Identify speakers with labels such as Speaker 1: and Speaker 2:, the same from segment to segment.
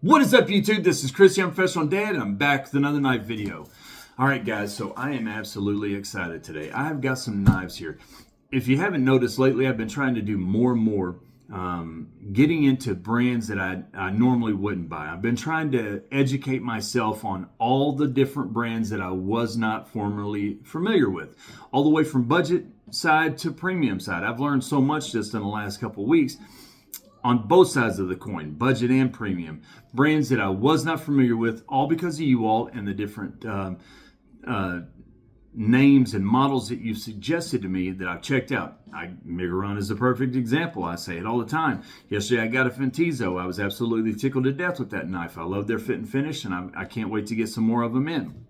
Speaker 1: What is up, YouTube? This is Chris, I'm Professional Dad, and I'm back with another knife video. All right, guys, so I am absolutely excited today. I've got some knives here. If you haven't noticed lately, I've been trying to do more and more getting into brands that I normally wouldn't buy. I've been trying to educate myself on all the different brands that I was not formerly familiar with, all the way from budget side to premium side. I've learned so much just in the last couple of weeks on both sides of the coin, budget and premium, brands that I was not familiar with, all because of you all and the different names and models that you've suggested to me that I've checked out. Miguron is a perfect example. I say it all the time. Yesterday I got a Fentizo. I was absolutely tickled to death with that knife. I love their fit and finish, and I can't wait to get some more of them in.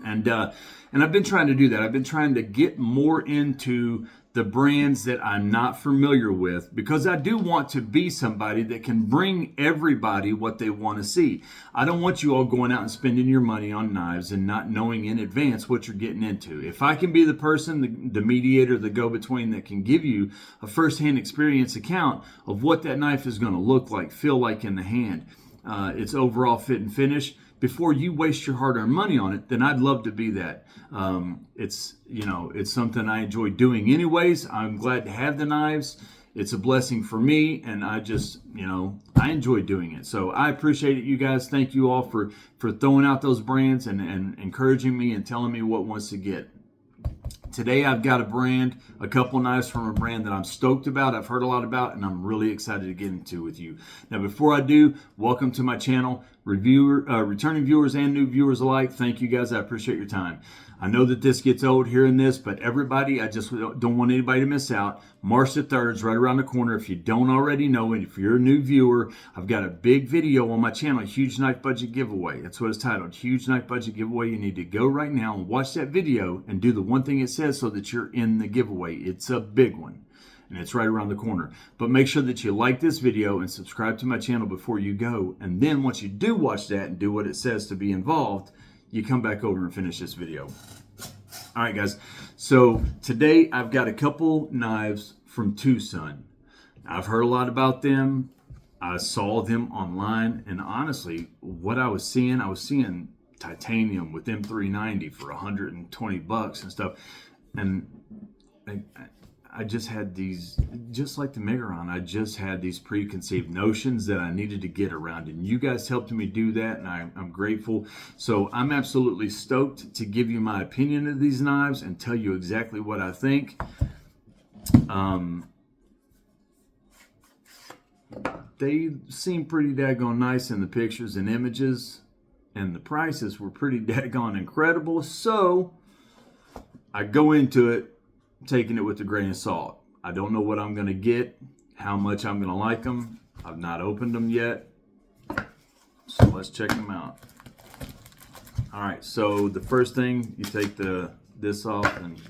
Speaker 1: And I've been trying to do that. I've been trying to get more into the brands that I'm not familiar with, because I do want to be somebody that can bring everybody what they want to see. I don't want you all going out and spending your money on knives and not knowing in advance what you're getting into. If I can be the person, the mediator, the go-between that can give you a first-hand experience account of what that knife is going to look like, feel like in the hand, its overall fit and finish, before you waste your hard-earned money on it, then I'd love to be that. It's something I enjoy doing anyways. I'm glad to have the knives. It's a blessing for me, and I just, I enjoy doing it. So I appreciate it, you guys. Thank you all for throwing out those brands and encouraging me and telling me what wants to get. Today I've got a couple knives from a brand that I'm stoked about, I've heard a lot about, and I'm really excited to get into with you. Now, before I do, welcome to my channel. Returning viewers and new viewers alike, thank you guys. I appreciate your time. I know that this gets old hearing this, but everybody, I just don't want anybody to miss out. March the 3rd is right around the corner. If you don't already know, and if you're a new viewer, I've got a big video on my channel, Huge Knife Budget Giveaway. That's what it's titled, Huge Knife Budget Giveaway. You need to go right now and watch that video and do the one thing it says so that you're in the giveaway. It's a big one, and it's right around the corner. But make sure that you like this video and subscribe to my channel before you go. And then once you do watch that and do what it says to be involved, you come back over and finish this video. All right, guys. So today I've got a couple knives from TwoSun. I've heard a lot about them. I saw them online, and honestly, what I was seeing titanium with M390 for $120 and stuff. And I just had these, just like the Miguron, I just had these preconceived notions that I needed to get around, and you guys helped me do that, and I'm grateful. So I'm absolutely stoked to give you my opinion of these knives and tell you exactly what I think. They seem pretty daggone nice in the pictures and images, and the prices were pretty daggone incredible. So I go into it taking it with a grain of salt. I don't know what I'm going to get, how much I'm going to like them. I've not opened them yet. So let's check them out. All right, so the first thing, you take this off, and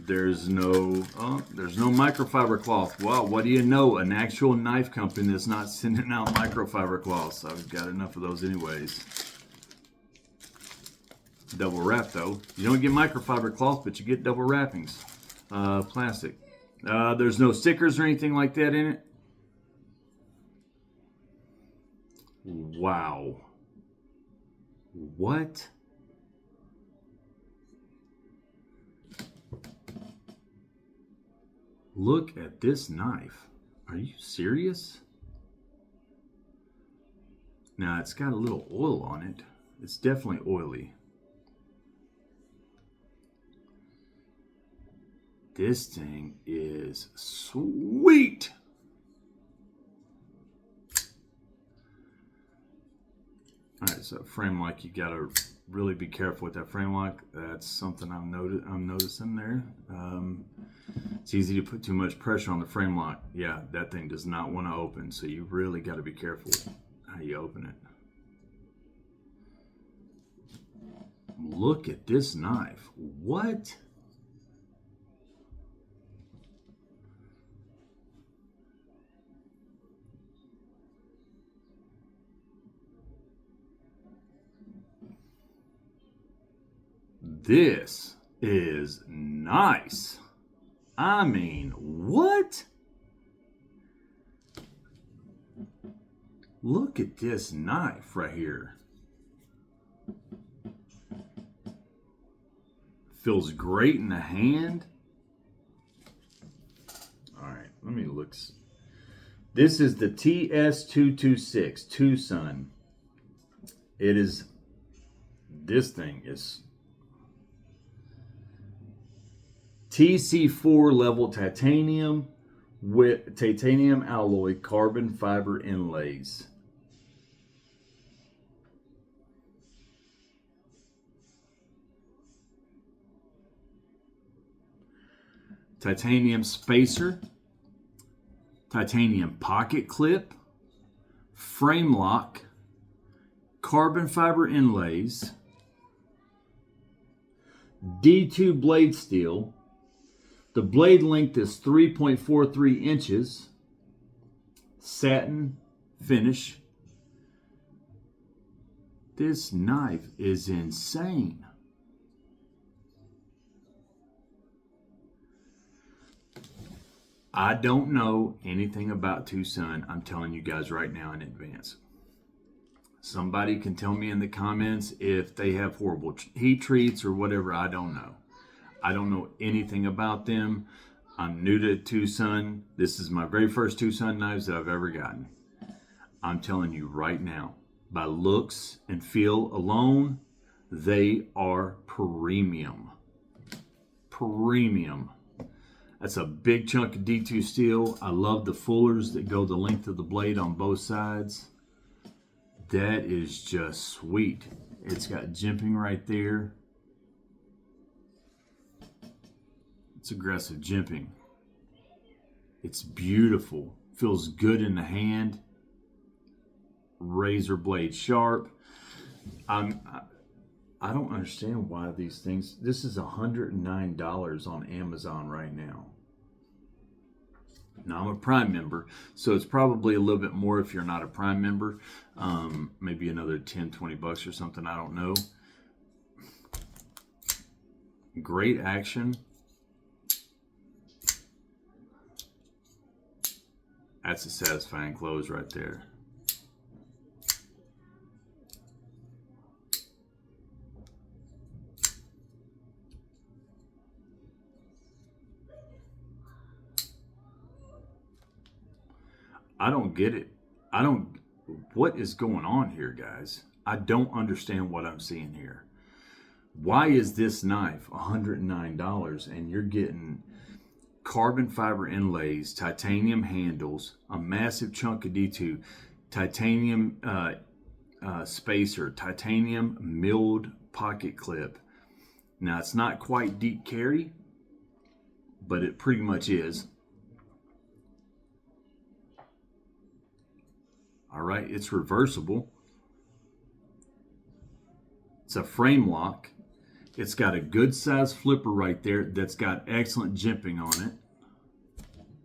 Speaker 1: there's no microfiber cloth. Wow, what do you know? An actual knife company that's not sending out microfiber cloths. I've got enough of those anyways. Double wrap though. You don't get microfiber cloth, but you get double wrappings. Plastic. There's no stickers or anything like that in it. Wow. What? Look at this knife. Are you serious? Now, it's got a little oil on it. It's definitely oily. This thing is sweet. All right, so frame lock, you gotta really be careful with that frame lock. That's something I'm noticing there. It's easy to put too much pressure on the frame lock. Yeah, that thing does not want to open, so you really got to be careful how you open it. Look at this knife. What? This is nice. I mean, what? Look at this knife right here. Feels great in the hand. All right, let me look. This is the TS226 Tucson. This thing is TC4 level titanium with titanium alloy carbon fiber inlays. Titanium spacer, titanium pocket clip, frame lock, carbon fiber inlays, D2 blade steel. The blade length is 3.43 inches, satin finish. This knife is insane. I don't know anything about Tucson. I'm telling you guys right now in advance. Somebody can tell me in the comments if they have horrible heat treats or whatever. I don't know. I don't know anything about them. I'm new to Tucson. This is my very first Tucson knives that I've ever gotten. I'm telling you right now, by looks and feel alone, they are premium. Premium. That's a big chunk of D2 steel. I love the fullers that go the length of the blade on both sides. That is just sweet. It's got jimping right there. It's aggressive jimping. It's beautiful. Feels good in the hand. Razor blade sharp. I don't understand why these things. This is $109 on Amazon right now. Now I'm a Prime member, so it's probably a little bit more if you're not a Prime member. Maybe another 10, 20 bucks or something. I don't know. Great action. That's a satisfying close right there. I don't get it. What is going on here, guys? I don't understand what I'm seeing here. Why is this knife $109 and you're getting carbon fiber inlays, titanium handles, a massive chunk of D2, titanium spacer, titanium milled pocket clip. Now it's not quite deep carry, but it pretty much is. All right, it's reversible. It's a frame lock. It's got a good size flipper right there that's got excellent jimping on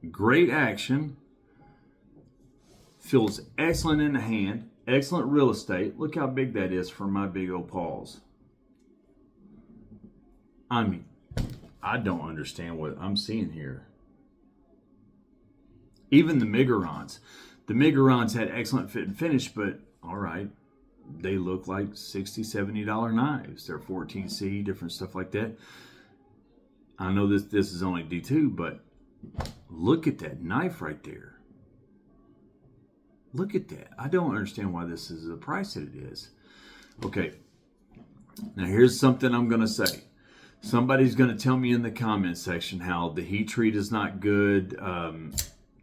Speaker 1: it. Great action. Feels excellent in the hand. Excellent real estate. Look how big that is for my big old paws. I mean, I don't understand what I'm seeing here. Even the Migarons. The Migarons had excellent fit and finish, but all right. They look like $60, $70 knives. They're 14C, different stuff like that. I know this is only D2, but look at that knife right there. Look at that. I don't understand why this is the price that it is. Okay, now here's something I'm going to say. Somebody's going to tell me in the comment section how the heat treat is not good.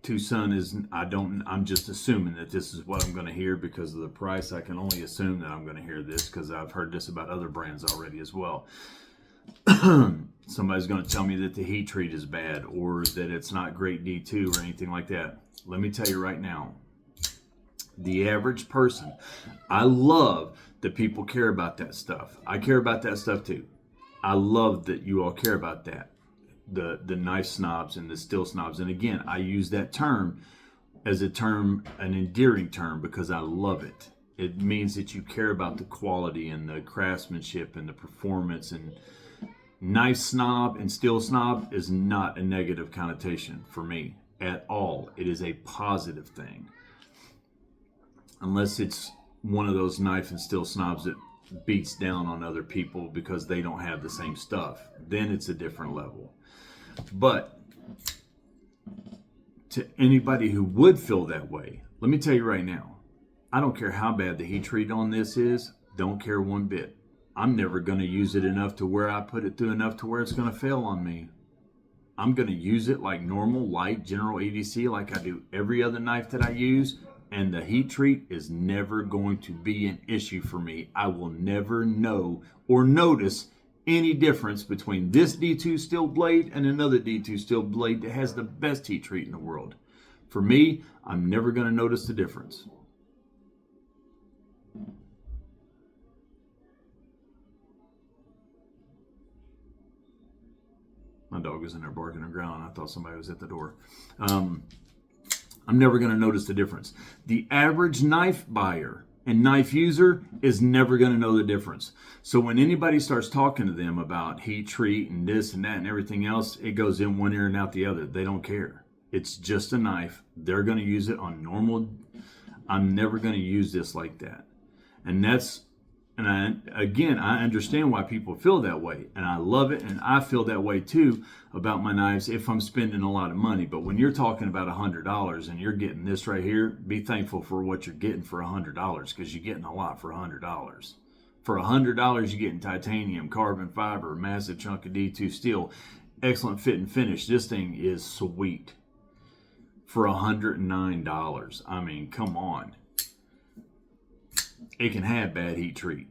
Speaker 1: Tucson is, I'm just assuming that this is what I'm going to hear because of the price. I can only assume that I'm going to hear this because I've heard this about other brands already as well. Somebody's going to tell me that the heat treat is bad or that it's not great D2 or anything like that. Let me tell you right now, the average person, I love that people care about that stuff. I care about that stuff too. I love that you all care about that. The knife snobs and the steel snobs. And again, I use that term as a term, an endearing term, because I love it. It means that you care about the quality and the craftsmanship and the performance. And knife snob and steel snob is not a negative connotation for me at all. It is a positive thing. unless it's one of those knife and steel snobs that beats down on other people because they don't have the same stuff. Then it's a different level. But to anybody who would feel that way, let me tell you right now, I don't care how bad the heat treat on this is, don't care one bit. I'm never going to use it enough to where I put it through enough to where it's going to fail on me. I'm going to use it like normal, light, general EDC, like I do every other knife that I use, and the heat treat is never going to be an issue for me. I will never know or notice any difference between this D2 steel blade and another D2 steel blade that has the best heat treat in the world. For me, I'm never going to notice the difference. My dog was in there barking and growling. I thought somebody was at the door. I'm never going to notice the difference. The average knife buyer and knife user is never going to know the difference. So when anybody starts talking to them about heat treat and this and that and everything else, it goes in one ear and out the other. They don't care. It's just a knife. They're going to use it on normal. I'm never going to use this like that. And I understand why people feel that way, and I love it, and I feel that way too about my knives if I'm spending a lot of money. But when you're talking about $100 and you're getting this right here, be thankful for what you're getting for $100, because you're getting a lot for $100. For $100, you're getting titanium, carbon fiber, massive chunk of D2 steel, excellent fit and finish. This thing is sweet for $109. I mean, come on. It can have bad heat treat.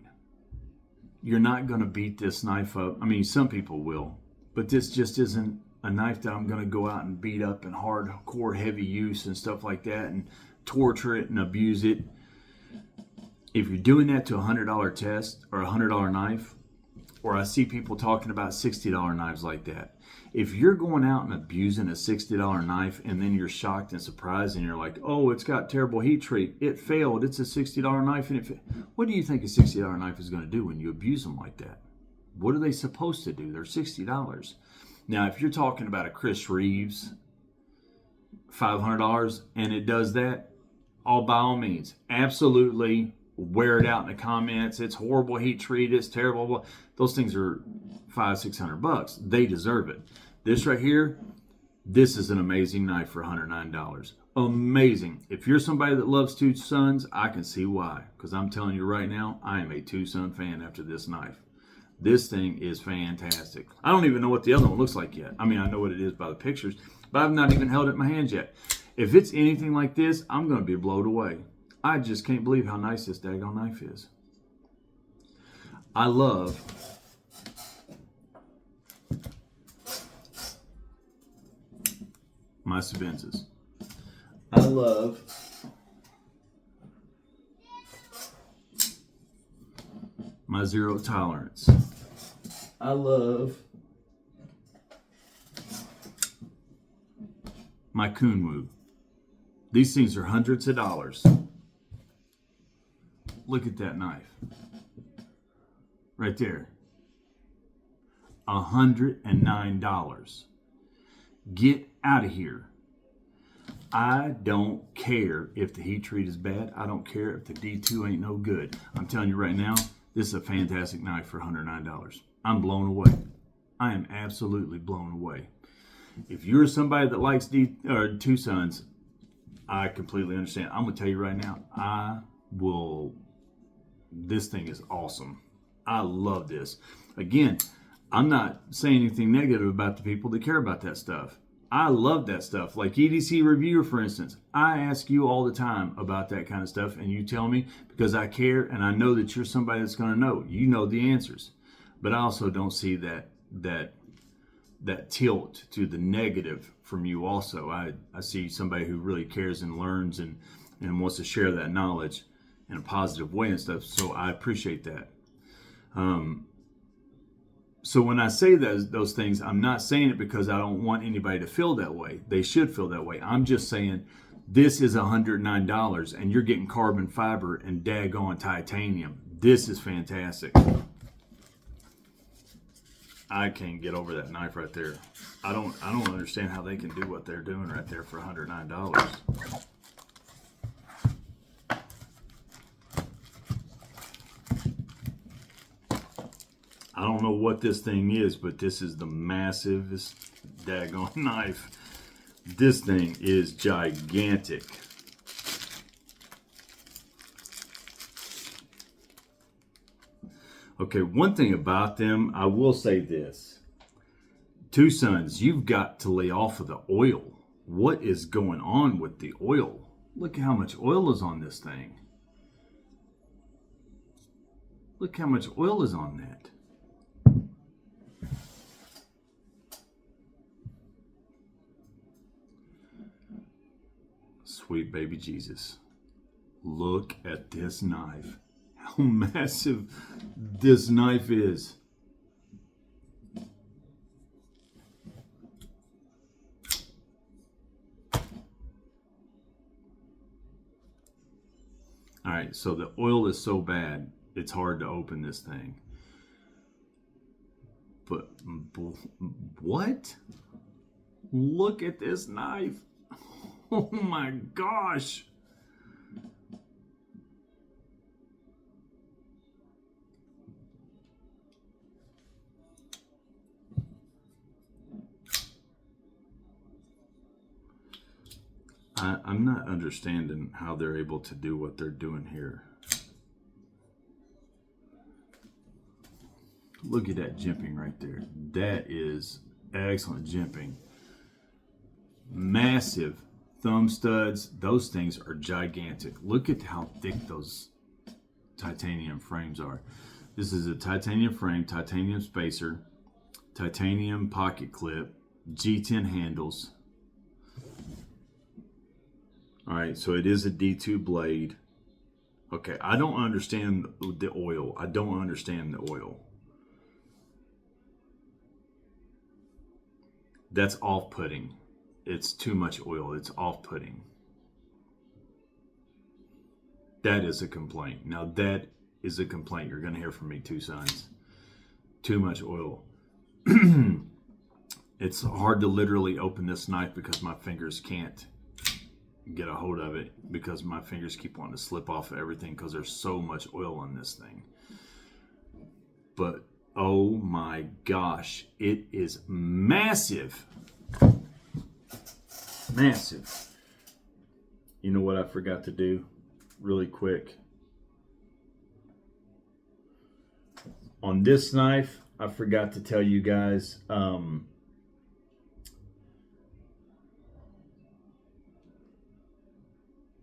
Speaker 1: You're not going to beat this knife up. I mean, some people will, but this just isn't a knife that I'm going to go out and beat up in hardcore heavy use and stuff like that and torture it and abuse it. If you're doing that to a $100 test or a $100 knife, or I see people talking about $60 knives like that. If you're going out and abusing a $60 knife and then you're shocked and surprised and you're like, oh, it's got terrible heat treat, it failed, it's a $60 knife, and what do you think a $60 knife is going to do when you abuse them like that? What are they supposed to do? They're $60. Now, if you're talking about a Chris Reeves, $500, and it does that, all by all means, absolutely wear it out in the comments. It's horrible heat treat, it's terrible. Those things are $500-600. They deserve it. This right here, this is an amazing knife for $109. Amazing. If you're somebody that loves Tucson, I can see why. Because I'm telling you right now, I am a Tucson fan after this knife. This thing is fantastic. I don't even know what the other one looks like yet. I mean, I know what it is by the pictures, but I've not even held it in my hands yet. If it's anything like this, I'm going to be blown away. I just can't believe how nice this daggone knife is. I love my Sabenzas. I love my Zero Tolerance. I love my Kunwu. These things are hundreds of dollars. Look at that knife. Right there. $109. Get out of here. I don't care if the heat treat is bad. I don't care if the D2 ain't no good. I'm telling you right now, this is a fantastic knife for $109. I'm blown away. I am absolutely blown away. If you're somebody that likes Tucson's, I completely understand. I'm going to tell you right now, this thing is awesome. I love this. Again, I'm not saying anything negative about the people that care about that stuff. I love that stuff. Like EDC Reviewer, for instance. I ask you all the time about that kind of stuff, and you tell me because I care, and I know that you're somebody that's going to know. You know the answers. But I also don't see that tilt to the negative from you also. I see somebody who really cares and learns and wants to share that knowledge in a positive way and stuff. So I appreciate that. So when I say those things, I'm not saying it because I don't want anybody to feel that way. They should feel that way. I'm just saying this is $109 and you're getting carbon fiber and daggone titanium. This is fantastic. I can't get over that knife right there. I don't understand how they can do what they're doing right there for $109. don't know what this thing is, but this is the massivest daggone knife. This thing is gigantic. Okay, one thing about them, I will say this. Two Sons, you've got to lay off of the oil. What is going on with the oil? Look how much oil is on this thing. Look how much oil is on that. Sweet baby Jesus. Look at this knife. How massive this knife is. All right, so the oil is so bad, it's hard to open this thing. But what? Look at this knife. Oh my gosh. I'm not understanding how they're able to do what they're doing here. Look at that jimping right there. That is excellent jimping. Massive thumb studs. Those things are gigantic. Look at how thick those titanium frames are. This is a titanium frame, titanium spacer, titanium pocket clip, G10 handles. All right, so it is a D2 blade. Okay, I don't understand the oil. I don't understand the oil. That's off-putting. It's too much oil. It's off-putting. That is a complaint. Now that is a complaint you're going to hear from me, Two Sons. Too much oil. It's hard to literally open this knife because my fingers can't get a hold of it because my fingers keep wanting to slip off of everything because there's so much oil on this thing. But oh my gosh, it is massive. Massive. You know what I forgot to do really quick? On this knife, I forgot to tell you guys,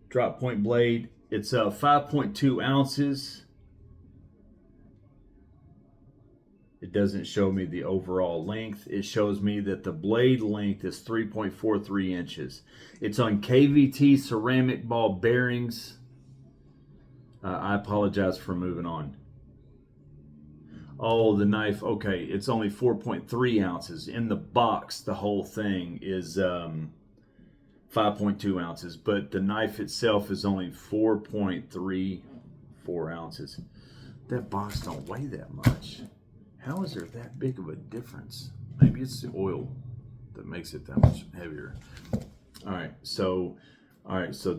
Speaker 1: drop point blade. It's 5.2 ounces. It doesn't show me the overall length. It shows me that the blade length is 3.43 inches. It's on KVT ceramic ball bearings. I apologize for moving on. Oh, the knife. Okay, it's only 4.3 ounces. In the box, the whole thing is 5.2 ounces, but the knife itself is only 4.34 ounces. That box don't weigh that much. How is there that big of a difference? Maybe it's the oil that makes it that much heavier. All right, so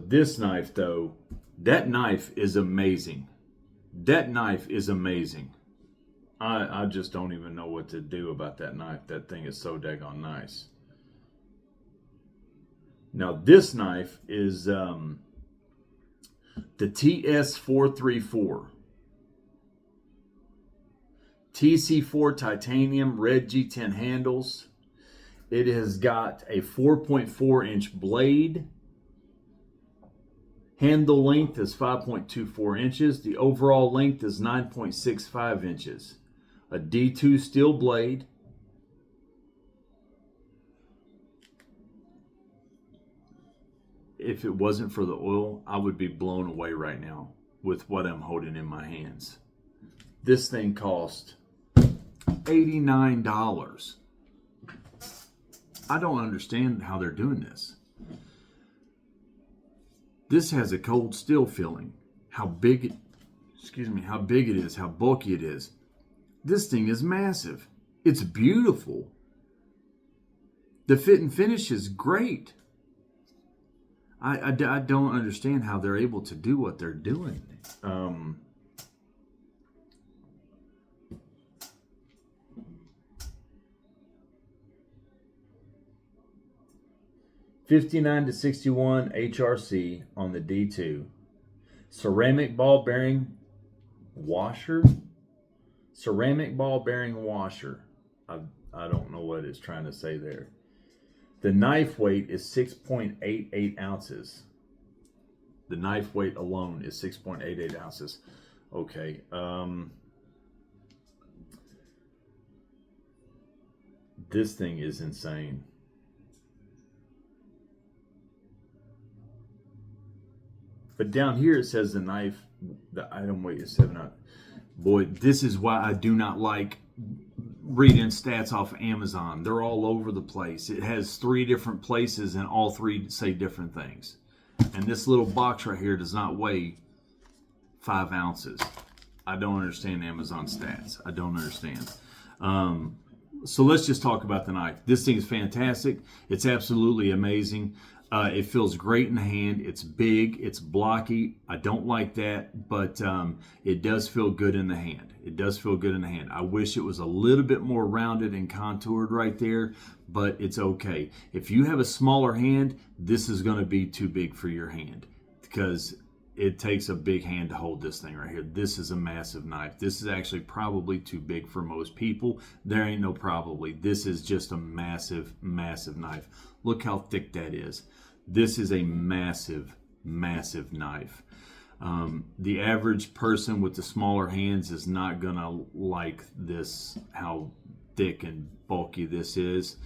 Speaker 1: this knife though, that knife is amazing. That knife is amazing. I just don't even know what to do about that knife. That thing is so daggone nice. Now this knife is the TS434. TC4 titanium red G10 handles. It has got a 4.4 inch blade. Handle length is 5.24 inches. The overall length is 9.65 inches. A D2 steel blade. If it wasn't for the oil, I would be blown away right now with what I'm holding in my hands. This thing cost $89. I don't understand how they're doing this. This has a cold steel feeling. How big it is, how bulky it is. This thing is massive. It's beautiful. The fit and finish is great. I don't understand how they're able to do what they're doing. 59 to 61 HRC on the D2. Ceramic ball bearing washer. Ceramic ball bearing washer. I don't know what it's trying to say there. The knife weight is 6.88 ounces. The knife weight alone is 6.88 ounces. Okay. This thing is insane. But down here it says the knife, the item weight is 7 ounces. Boy, this is why I do not like reading stats off Amazon. They're all over the place. It has 3 different places and all 3 say different things. And this little box right here does not weigh 5 ounces. I don't understand Amazon stats. I don't understand. So let's just talk about the knife. This thing is fantastic. It's absolutely amazing. It feels great in the hand. It's big. It's blocky. I don't like that, but it does feel good in the hand. It does feel good in the hand. I wish it was a little bit more rounded and contoured right there, but it's okay. If you have a smaller hand, this is going to be too big for your hand because it takes a big hand to hold this thing right here. This is a massive knife. This is actually probably too big for most people. There ain't no probably. This is just a massive, massive knife. Look how thick that is. This is a massive, massive knife. The average person with the smaller hands is not gonna like this, how thick and bulky this is.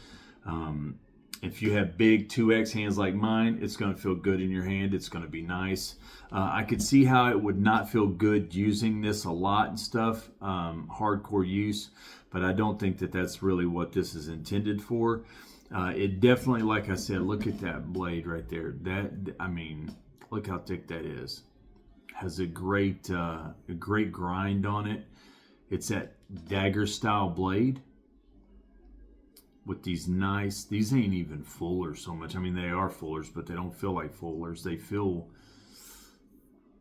Speaker 1: If you have big 2X hands like mine, it's going to feel good in your hand. It's going to be nice. I could see how it would not feel good using this a lot and stuff, hardcore use, but I don't think that that's really what this is intended for. It definitely, like I said, look at that blade right there. I mean, look how thick that is. Has a great grind on it. It's that dagger style blade with these nice, these ain't even fullers so much. I mean, they are fullers, but they don't feel like fullers. They feel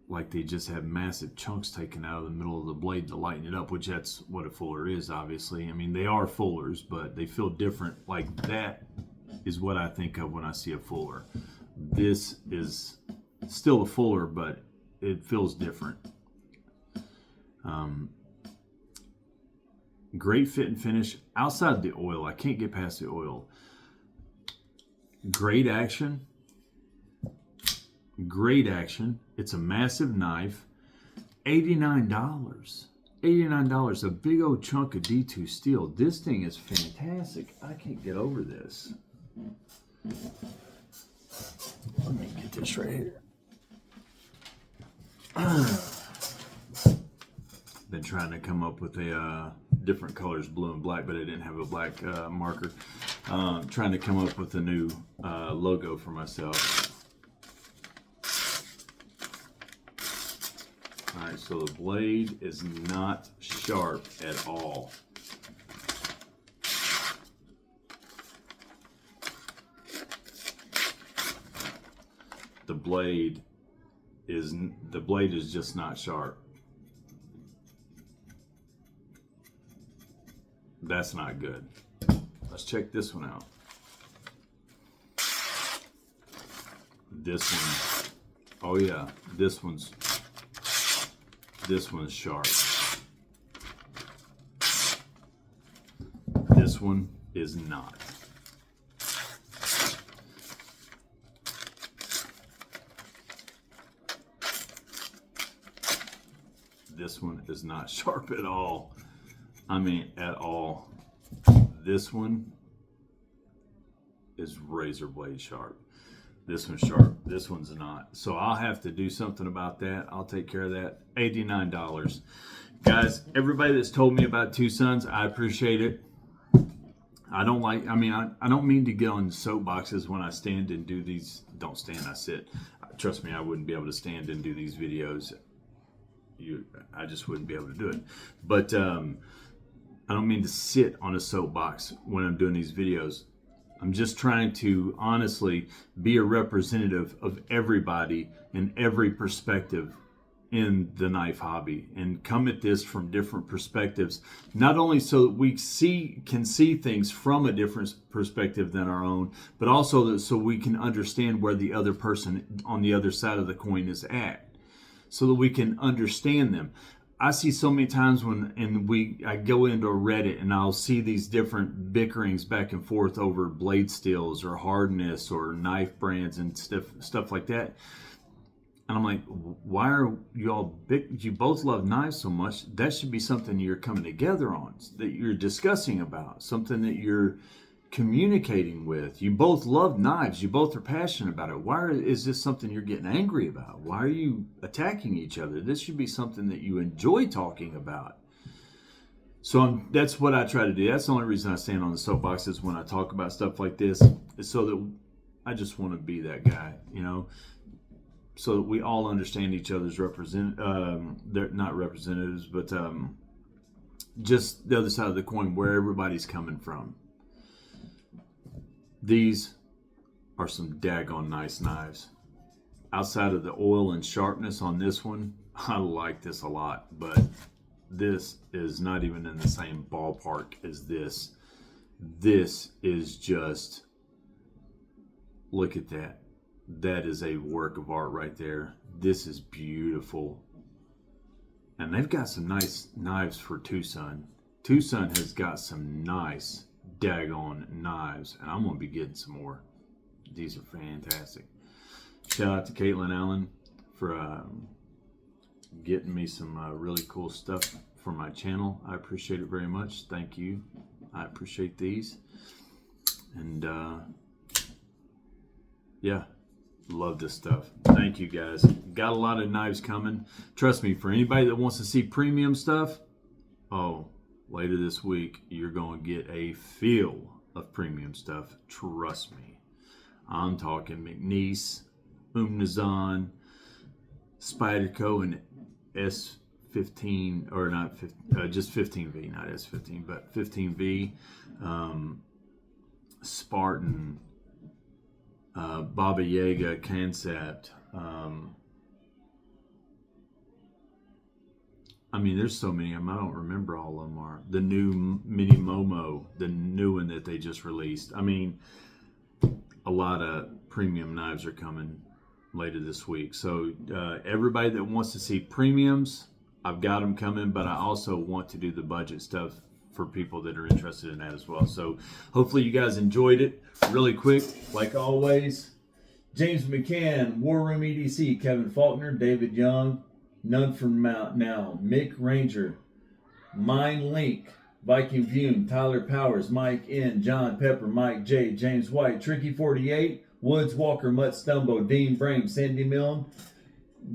Speaker 1: like they just have massive chunks taken out of the middle of the blade to lighten it up, which that's what a fuller is, obviously. I mean, they are fullers, but they feel different. Like that is what I think of when I see a fuller. This is still a fuller, but it feels different. Great fit and finish outside the oil. I can't get past the oil. Great action. Great action. It's a massive knife. $89. $89. A big old chunk of D2 steel. This thing is fantastic. I can't get over this. Let me get this right here. Been trying to come up with a different colors, blue and black, but I didn't have a black marker. Trying to come up with a new logo for myself. All right, so the blade is not sharp at all. The blade is just not sharp. That's not good. Let's check this one out. This one, oh yeah, this one's sharp. This one is not. This one is not sharp at all. I mean, at all. This one is razor blade sharp. This one's sharp. This one's not. So I'll have to do something about that. I'll take care of that. $89. Guys, everybody that's told me about Two Sons, I appreciate it. I don't mean to get on soapboxes when I stand and do these. Don't stand, I sit. Trust me, I wouldn't be able to stand and do these videos. I just wouldn't be able to do it. But I don't mean to sit on a soapbox when I'm doing these videos. I'm just trying to honestly be a representative of everybody and every perspective in the knife hobby and come at this from different perspectives, not only so that we can see things from a different perspective than our own, but also that so we can understand where the other person on the other side of the coin is at, so that we can understand them. I see so many times I go into a Reddit and I'll see these different bickerings back and forth over blade steels or hardness or knife brands and stuff like that. And I'm like, why are you all big? You both love knives so much. That should be something you're coming together on, that you're discussing about, something that you're communicating with. You both love knives. You both are passionate about it. Why is this something you're getting angry about? Why are you attacking each other? This should be something that you enjoy talking about. So that's what I try to do. That's the only reason I stand on the soapbox is when I talk about stuff like this, is so that I just want to be that guy, so that we all understand each other's they're not representatives, but just the other side of the coin, where everybody's coming from. These are some daggone nice knives. Outside of the oil and sharpness on this one, I like this a lot, but this is not even in the same ballpark as this. This is just, look at that. That is a work of art right there. This is beautiful. And they've got some nice knives for Tucson. Tucson has got some nice daggone knives, and I'm going to be getting some more. These are fantastic. Shout out to Caitlin Allen for getting me some really cool stuff for my channel. I appreciate it very much. Thank you. I appreciate these. And yeah. Love this stuff. Thank you guys. Got a lot of knives coming. Trust me, for anybody that wants to see premium stuff, later this week, you're going to get a feel of premium stuff. Trust me. I'm talking McNeese, Umnazon, Spyderco, and S15, or not, just 15V, not S15, but 15V, Spartan, Baba Yaga, Concept. There's so many of them. I don't remember all of them are. The new Mini Momo, the new one that they just released. A lot of premium knives are coming later this week. So everybody that wants to see premiums, I've got them coming, but I also want to do the budget stuff for people that are interested in that as well. So hopefully you guys enjoyed it. Really quick, like always, James McCann, War Room EDC, Kevin Faulkner, David Young, None from Now, Mick Ranger, Mind Link, Viking Vume, Tyler Powers, Mike N, John Pepper, Mike J, James White, Tricky 48, Woods Walker, Mutt Stumbo, Dean Brame, Sandy Milne,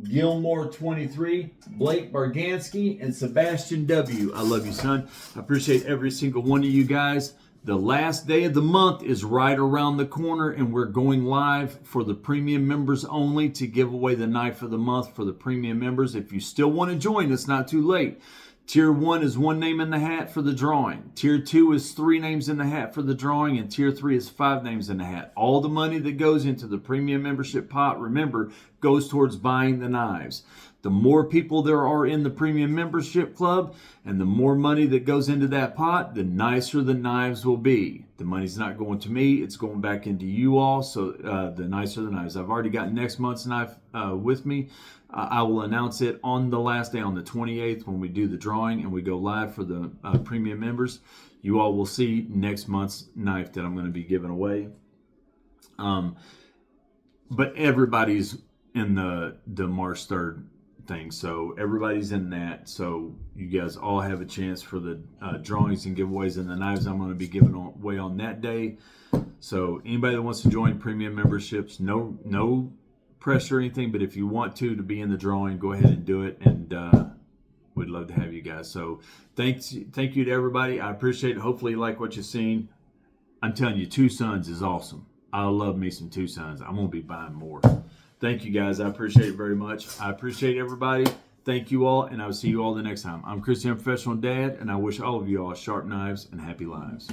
Speaker 1: Gilmore 23, Blake Bargansky, and Sebastian W. I love you, son. I appreciate every single one of you guys. The last day of the month is right around the corner, and we're going live for the premium members only to give away the knife of the month for the premium members. If you still want to join, it's not too late. Tier 1 is 1 name in the hat for the drawing. Tier 2 is 3 names in the hat for the drawing. And Tier 3 is 5 names in the hat. All the money that goes into the premium membership pot, remember, goes towards buying the knives. The more people there are in the premium membership club and the more money that goes into that pot, the nicer the knives will be. The money's not going to me, it's going back into you all, so the nicer the knives. I've already got next month's knife with me. I will announce it on the last day, on the 28th, when we do the drawing and we go live for the premium members. You all will see next month's knife that I'm going to be giving away. But everybody's in the March 3rd thing, so everybody's in that. So you guys all have a chance for the drawings and giveaways and the knives I'm going to be giving away on that day. So anybody that wants to join premium memberships, no pressure or anything, but if you want to be in the drawing, go ahead and do it, and we'd love to have you guys. So thank you to everybody. I appreciate it. Hopefully you like what you've seen. I'm telling you, Tucson's is awesome. I love me some Tucson's. I'm going to be buying more. Thank you guys. I appreciate it very much. I appreciate everybody. Thank you all, and I will see you all the next time. I'm Chris, the Unprofessional Dad, and I wish all of you all sharp knives and happy lives.